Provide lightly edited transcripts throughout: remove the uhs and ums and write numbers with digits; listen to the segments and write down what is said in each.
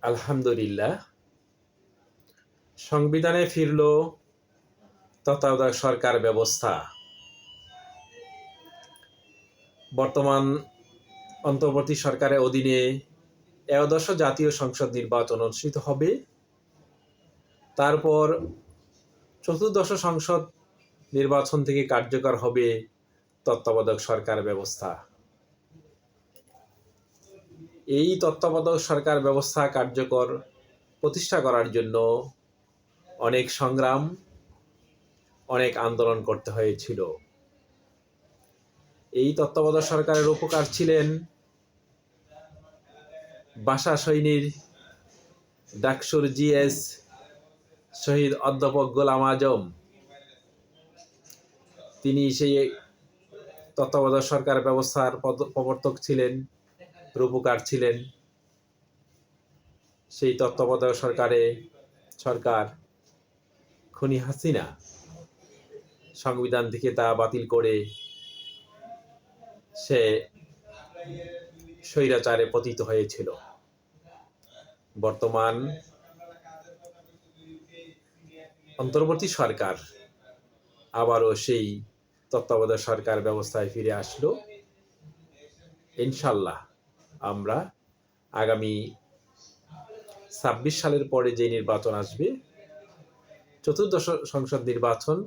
আলহামদুলিল্লাহ, সংবিধানে ফিরল তত্ত্বাবধায়ক সরকার ব্যবস্থা। বর্তমান অন্তর্বর্তী সরকারের অধীনে একাদশ জাতীয় সংসদ নির্বাচন অনুষ্ঠিত হবে। তারপর চতুর্দশ সংসদ নির্বাচন থেকে কার্যকর হবে তত্ত্বাবধায়ক সরকার ব্যবস্থা। এই তত্ত্বাবধায়ক সরকার ব্যবস্থা কার্যকর প্রতিষ্ঠা করার জন্য অনেক সংগ্রাম, অনেক আন্দোলন করতে হয়েছিল। এই তত্ত্বাবধায়ক সরকারের উপকার ছিলেন ভাষা সৈনিক ডাকসুর জিএস শহীদ অধ্যাপক গোলাম আজম। তিনি সেই তত্ত্বাবধায়ক সরকার ব্যবস্থার প্রবর্তক ছিলেন, রূপকার ছিলেন। সেই তত্ত্বাবধায়ক সরকার খুনি হাসিনা সংবিধান থেকে তা বাতিল করে সে স্বৈরাচারে পতিত হয়েছিল। বর্তমান অন্তর্বর্তী সরকার আবারও সেই তত্ত্বাবধায়ক সরকার ব্যবস্থায় ফিরে আসলো। ইনশাল্লাহ আমরা আগামী ২৬ সালের পরে যে নির্বাচন আসবে, চতুর্দশ সংসদ নির্বাচন,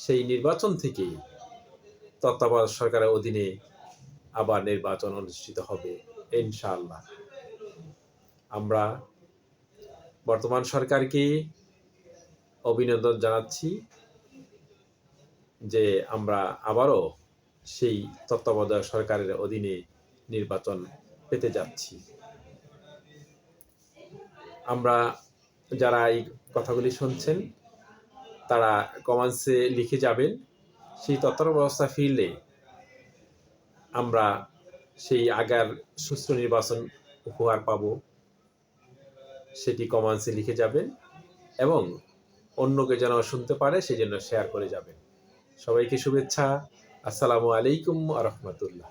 সেই নির্বাচন থেকেই তত্ত্বাবধায়ক সরকারের অধীনে আবার নির্বাচন অনুষ্ঠিত হবে ইনশাআল্লাহ। আমরা বর্তমান সরকারকে অভিনন্দন জানাচ্ছি যে আমরা আবারও সেই তত্ত্বাবধায়ক সরকারের অধীনে নির্বাচন পেতে যাচ্ছি। আমরা যারা এই কথাগুলি শুনছেন তারা কমেন্টসে লিখে যাবেন। সেই তত্ত্বাবধায়ক ব্যবস্থা ফিরলে আমরা সেই আগের সুষ্ঠু নির্বাচন উপহার পাব, সেটি কমেন্টসে লিখে যাবেন এবং অন্যকে যেন শুনতে পারে সেই জন্য শেয়ার করে যাবেন। সবাইকে শুভেচ্ছা। আসসালামু আলাইকুম ওয়া রাহমাতুল্লাহ।